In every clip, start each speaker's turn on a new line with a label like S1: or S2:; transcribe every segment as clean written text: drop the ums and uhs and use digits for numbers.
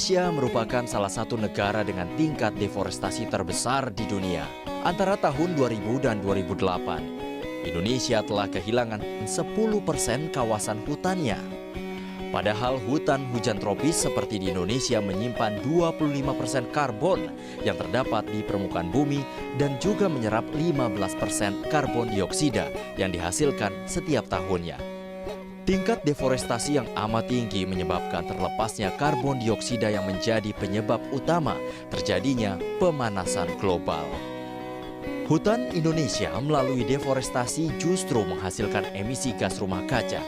S1: Indonesia merupakan salah satu negara dengan tingkat deforestasi terbesar di dunia. Antara tahun 2000 dan 2008, Indonesia telah kehilangan 10% kawasan hutannya. Padahal hutan hujan tropis seperti di Indonesia menyimpan 25% karbon yang terdapat di permukaan bumi dan juga menyerap 15% karbon dioksida yang dihasilkan setiap tahunnya. Tingkat deforestasi yang amat tinggi menyebabkan terlepasnya karbon dioksida yang menjadi penyebab utama terjadinya pemanasan global. Hutan Indonesia melalui deforestasi justru menghasilkan emisi gas rumah kaca.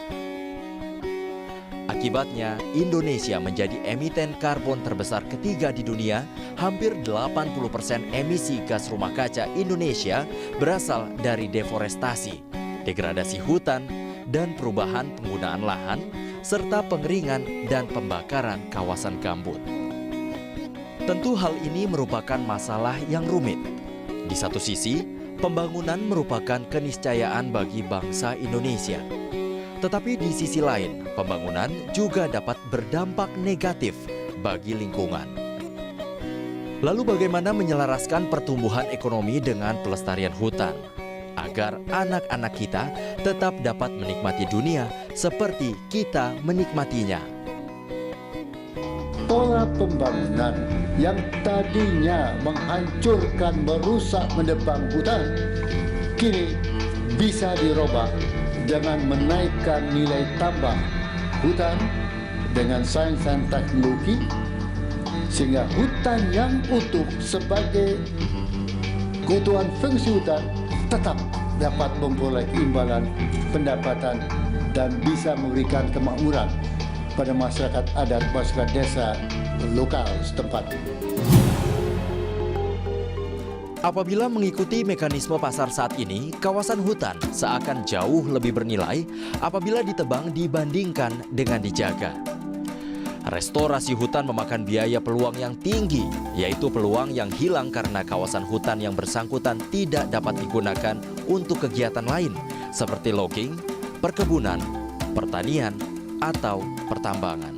S1: Akibatnya, Indonesia menjadi emiten karbon terbesar ketiga di dunia. Hampir 80% emisi gas rumah kaca Indonesia berasal dari deforestasi, degradasi hutan, dan perubahan penggunaan lahan, serta pengeringan dan pembakaran kawasan gambut. Tentu hal ini merupakan masalah yang rumit. Di satu sisi, pembangunan merupakan keniscayaan bagi bangsa Indonesia. Tetapi di sisi lain, pembangunan juga dapat berdampak negatif bagi lingkungan. Lalu bagaimana menyelaraskan pertumbuhan ekonomi dengan pelestarian hutan, agar anak-anak kita tetap dapat menikmati dunia seperti kita menikmatinya?
S2: Pola pembangunan yang tadinya menghancurkan, merusak, menebang hutan, kini bisa dirubah dengan menaikkan nilai tambah hutan dengan sains dan teknologi, sehingga hutan yang utuh sebagai kebutuhan fungsi hutan tetap dapat memperoleh imbalan pendapatan dan bisa memberikan kemakmuran pada masyarakat adat, masyarakat desa lokal setempat.
S1: Apabila mengikuti mekanisme pasar saat ini, kawasan hutan seakan jauh lebih bernilai apabila ditebang dibandingkan dengan dijaga. Restorasi hutan memakan biaya peluang yang tinggi, yaitu peluang yang hilang karena kawasan hutan yang bersangkutan tidak dapat digunakan untuk kegiatan lain seperti logging, perkebunan, pertanian, atau pertambangan.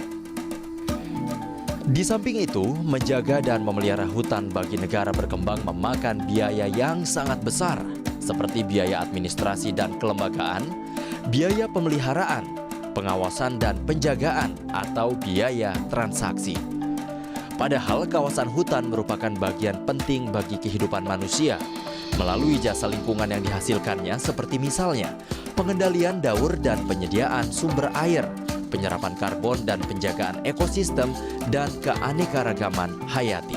S1: Di samping itu, menjaga dan memelihara hutan bagi negara berkembang memakan biaya yang sangat besar, seperti biaya administrasi dan kelembagaan, biaya pemeliharaan, pengawasan dan penjagaan, atau biaya transaksi. Padahal kawasan hutan merupakan bagian penting bagi kehidupan manusia melalui jasa lingkungan yang dihasilkannya, seperti misalnya pengendalian daur dan penyediaan sumber air, penyerapan karbon dan penjagaan ekosistem dan keanekaragaman hayati.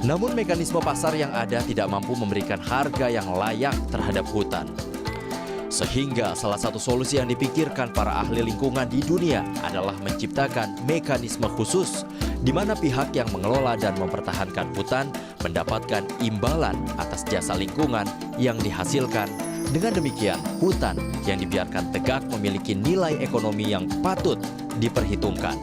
S1: Namun mekanisme pasar yang ada tidak mampu memberikan harga yang layak terhadap hutan. Sehingga salah satu solusi yang dipikirkan para ahli lingkungan di dunia adalah menciptakan mekanisme khusus di mana pihak yang mengelola dan mempertahankan hutan mendapatkan imbalan atas jasa lingkungan yang dihasilkan. Dengan demikian, hutan yang dibiarkan tegak memiliki nilai ekonomi yang patut diperhitungkan.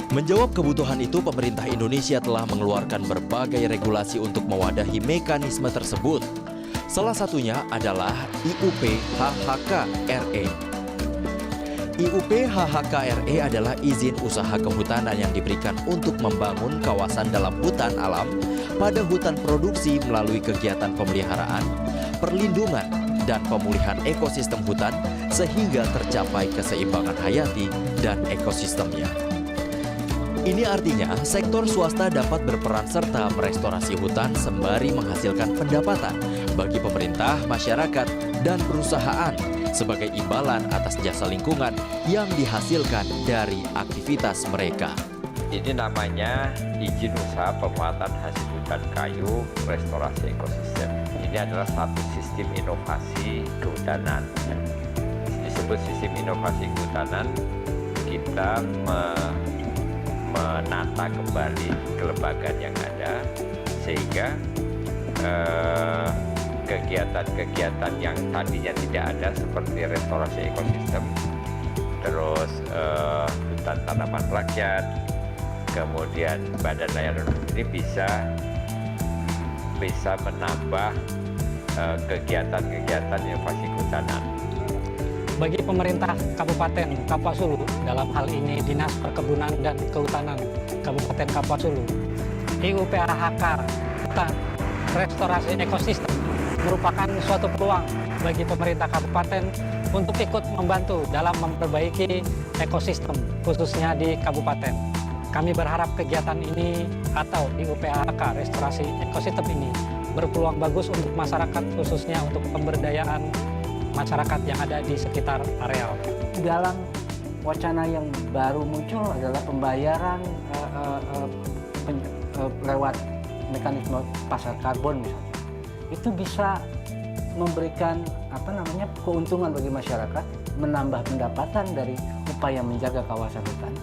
S1: Menjawab kebutuhan itu, pemerintah Indonesia telah mengeluarkan berbagai regulasi untuk mewadahi mekanisme tersebut. Salah satunya adalah IUP HHK-RE. IUP HHK-RE adalah izin usaha kehutanan yang diberikan untuk membangun kawasan dalam hutan alam pada hutan produksi melalui kegiatan pemeliharaan, perlindungan, dan pemulihan ekosistem hutan sehingga tercapai keseimbangan hayati dan ekosistemnya. Ini artinya sektor swasta dapat berperan serta merestorasi hutan sembari menghasilkan pendapatan bagi pemerintah, masyarakat, dan perusahaan sebagai imbalan atas jasa lingkungan yang dihasilkan dari aktivitas mereka.
S3: Ini namanya izin usaha pemanfaatan hasil hutan kayu restorasi ekosistem. Ini adalah satu sistem inovasi kehutanan. Disebut sistem inovasi kehutanan, kita menata kembali kelembagaan yang ada, sehingga kegiatan-kegiatan yang tadinya tidak ada seperti restorasi ekosistem, terus hutan tanaman rakyat, kemudian badan layanan ini bisa menambah kegiatan-kegiatan inovasi kehutanan.
S4: Bagi pemerintah Kabupaten Kapuas Hulu, dalam hal ini Dinas Perkebunan dan Kehutanan Kabupaten Kapuas Hulu, IUPHK Hutan Restorasi Ekosistem merupakan suatu peluang bagi pemerintah kabupaten untuk ikut membantu dalam memperbaiki ekosistem, khususnya di kabupaten. Kami berharap kegiatan ini atau IUPHK Restorasi Ekosistem ini berpeluang bagus untuk masyarakat, khususnya untuk pemberdayaan masyarakat yang ada di sekitar areal.
S5: Dalam wacana yang baru muncul adalah pembayaran lewat mekanisme pasar karbon misalnya. Itu bisa memberikan keuntungan bagi masyarakat, menambah pendapatan dari upaya menjaga kawasan hutan.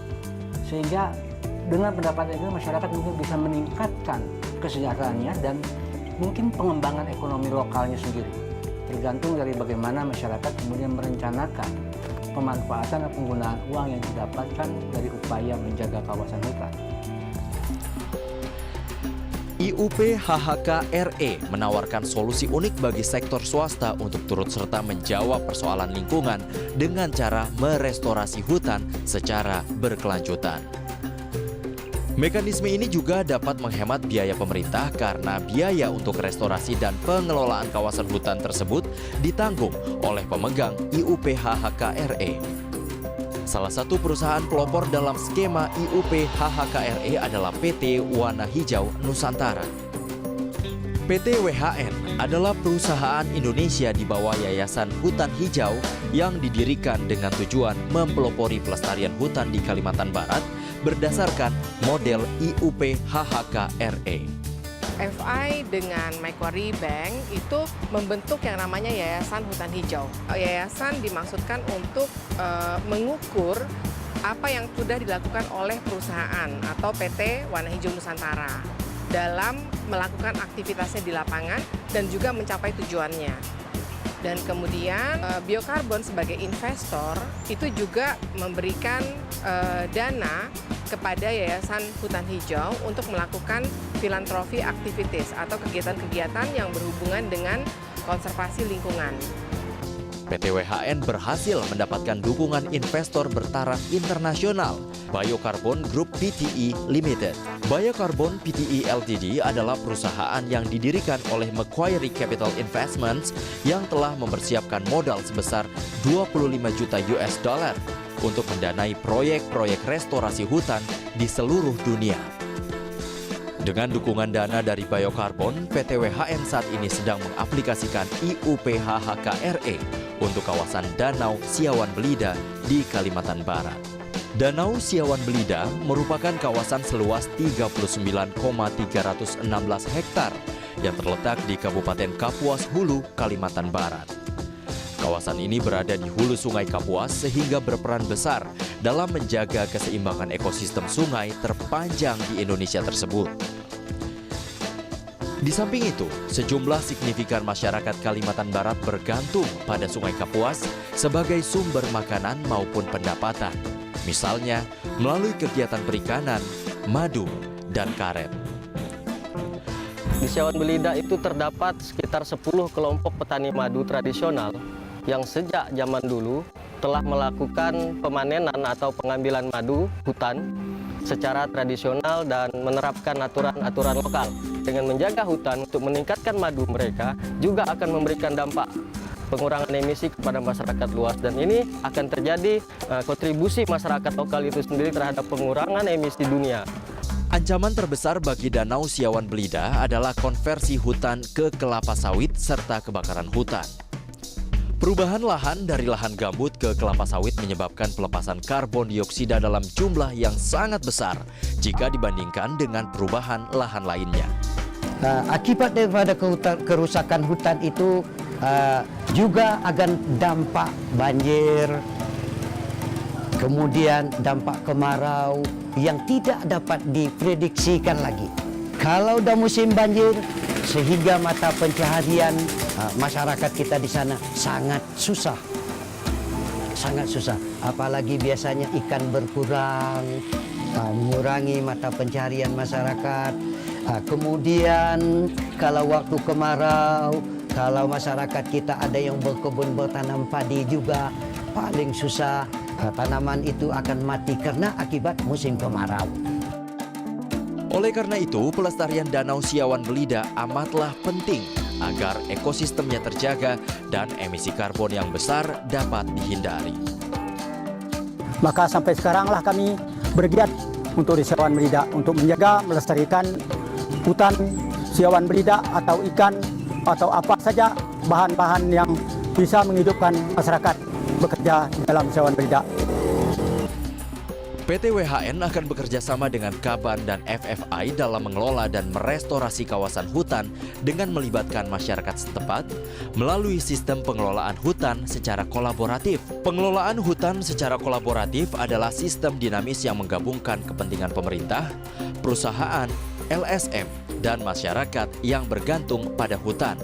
S5: Sehingga dengan pendapatan itu masyarakat mungkin bisa meningkatkan kesejahteraannya dan mungkin pengembangan ekonomi lokalnya sendiri. Tergantung dari bagaimana masyarakat kemudian merencanakan pemanfaatan dan penggunaan uang yang didapatkan dari upaya menjaga kawasan hutan.
S1: IUPHK RE menawarkan solusi unik bagi sektor swasta untuk turut serta menjawab persoalan lingkungan dengan cara merestorasi hutan secara berkelanjutan. Mekanisme ini juga dapat menghemat biaya pemerintah karena biaya untuk restorasi dan pengelolaan kawasan hutan tersebut ditanggung oleh pemegang IUPHK RE. Salah satu perusahaan pelopor dalam skema IUPHK RE adalah PT Wana Hijau Nusantara. PT WHN adalah perusahaan Indonesia di bawah Yayasan Hutan Hijau yang didirikan dengan tujuan mempelopori pelestarian hutan di Kalimantan Barat berdasarkan model IUPHK RE.
S6: FI dengan Macquarie Bank itu membentuk yang namanya Yayasan Hutan Hijau. Yayasan dimaksudkan untuk mengukur apa yang sudah dilakukan oleh perusahaan atau PT Wana Hijau Nusantara dalam melakukan aktivitasnya di lapangan dan juga mencapai tujuannya. Dan kemudian biokarbon sebagai investor itu juga memberikan dana kepada Yayasan Hutan Hijau untuk melakukan filantropi aktivitas atau kegiatan-kegiatan yang berhubungan dengan konservasi lingkungan.
S1: PT WHN berhasil mendapatkan dukungan investor bertaraf internasional, Biocarbon Group Pte Limited. Biocarbon Pte Ltd adalah perusahaan yang didirikan oleh Macquarie Capital Investments yang telah mempersiapkan modal sebesar 25 juta US dollar untuk mendanai proyek-proyek restorasi hutan di seluruh dunia. Dengan dukungan dana dari Biocarbon, PT WHN saat ini sedang mengaplikasikan IUPHK RE untuk kawasan Danau Siawan Belida di Kalimantan Barat. Danau Siawan Belida merupakan kawasan seluas 39,316 hektar yang terletak di Kabupaten Kapuas Hulu, Kalimantan Barat. Kawasan ini berada di hulu Sungai Kapuas sehingga berperan besar dalam menjaga keseimbangan ekosistem sungai terpanjang di Indonesia tersebut. Di samping itu, sejumlah signifikan masyarakat Kalimantan Barat bergantung pada Sungai Kapuas sebagai sumber makanan maupun pendapatan. Misalnya, melalui kegiatan perikanan, madu, dan karet.
S7: Di Siawan Belida itu terdapat sekitar 10 kelompok petani madu tradisional yang sejak zaman dulu telah melakukan pemanenan atau pengambilan madu hutan secara tradisional dan menerapkan aturan-aturan lokal. Dengan menjaga hutan untuk meningkatkan madu mereka juga akan memberikan dampak pengurangan emisi kepada masyarakat luas, dan ini akan terjadi kontribusi masyarakat lokal itu sendiri terhadap pengurangan emisi dunia.
S1: Ancaman terbesar bagi Danau Siawan Belida adalah konversi hutan ke kelapa sawit serta kebakaran hutan. Perubahan lahan dari lahan gambut ke kelapa sawit menyebabkan pelepasan karbon dioksida dalam jumlah yang sangat besar jika dibandingkan dengan perubahan lahan lainnya.
S5: Akibat daripada kerusakan hutan itu juga akan dampak banjir, kemudian dampak kemarau,
S8: yang tidak dapat diprediksikan lagi. Kalau udah musim banjir, sehingga mata pencaharian masyarakat kita di sana sangat susah. Sangat susah. Apalagi biasanya ikan berkurang, mengurangi mata pencaharian masyarakat. Kemudian kalau waktu kemarau, kalau masyarakat kita ada yang berkebun bertanam padi juga, paling susah. Tanaman itu akan mati karena akibat musim kemarau.
S1: Oleh karena itu, pelestarian Danau Siawan Belida amatlah penting agar ekosistemnya terjaga dan emisi karbon yang besar dapat dihindari.
S9: Maka sampai sekaranglah kami bergiat untuk di Siawan Belida untuk menjaga, melestarikan hutan Siawan Belida atau ikan atau apa saja bahan-bahan yang bisa menghidupkan masyarakat bekerja dalam Siawan Belida.
S1: PT WHN akan bekerja sama dengan Kaban dan FFI dalam mengelola dan merestorasi kawasan hutan dengan melibatkan masyarakat setempat melalui sistem pengelolaan hutan secara kolaboratif. Pengelolaan hutan secara kolaboratif adalah sistem dinamis yang menggabungkan kepentingan pemerintah, perusahaan, LSM, dan masyarakat yang bergantung pada hutan.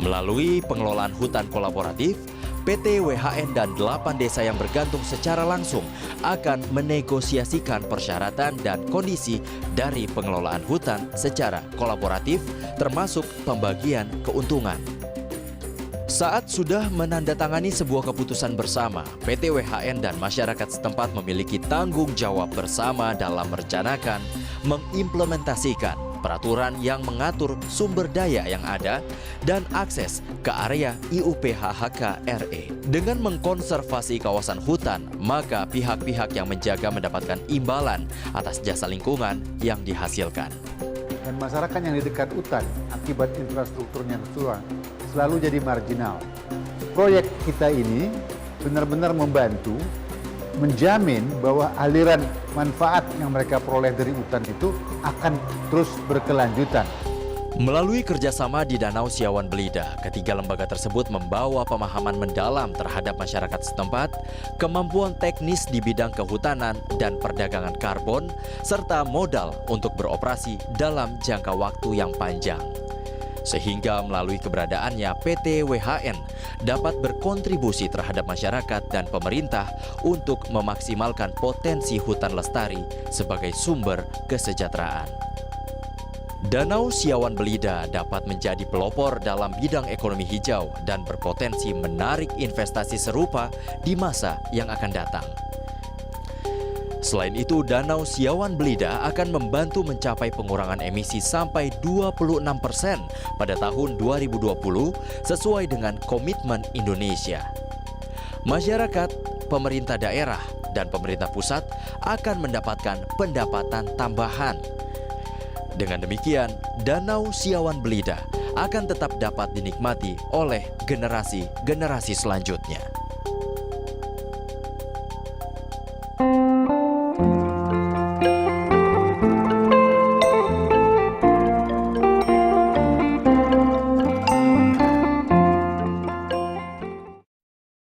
S1: Melalui pengelolaan hutan kolaboratif, PT WHN dan 8 desa yang bergantung secara langsung akan menegosiasikan persyaratan dan kondisi dari pengelolaan hutan secara kolaboratif, termasuk pembagian keuntungan. Saat sudah menandatangani sebuah keputusan bersama, PT WHN dan masyarakat setempat memiliki tanggung jawab bersama dalam merencanakan, mengimplementasikan peraturan yang mengatur sumber daya yang ada dan akses ke area IUP-HHK RE. Dengan mengkonservasi kawasan hutan, maka pihak-pihak yang menjaga mendapatkan imbalan atas jasa lingkungan yang dihasilkan.
S2: Dan masyarakat yang di dekat hutan akibat infrastrukturnya kurang selalu jadi marginal. Proyek kita ini benar-benar membantu menjamin bahwa aliran manfaat yang mereka peroleh dari hutan itu akan terus berkelanjutan.
S1: Melalui kerjasama di Danau Siawan Belida, ketiga lembaga tersebut membawa pemahaman mendalam terhadap masyarakat setempat, kemampuan teknis di bidang kehutanan dan perdagangan karbon, serta modal untuk beroperasi dalam jangka waktu yang panjang. Sehingga melalui keberadaannya PT WHN dapat berkontribusi terhadap masyarakat dan pemerintah untuk memaksimalkan potensi hutan lestari sebagai sumber kesejahteraan. Danau Siawan Belida dapat menjadi pelopor dalam bidang ekonomi hijau dan berpotensi menarik investasi serupa di masa yang akan datang. Selain itu, Danau Siawan Belida akan membantu mencapai pengurangan emisi sampai 26% pada tahun 2020 sesuai dengan komitmen Indonesia. Masyarakat, pemerintah daerah, dan pemerintah pusat akan mendapatkan pendapatan tambahan. Dengan demikian, Danau Siawan Belida akan tetap dapat dinikmati oleh generasi-generasi selanjutnya.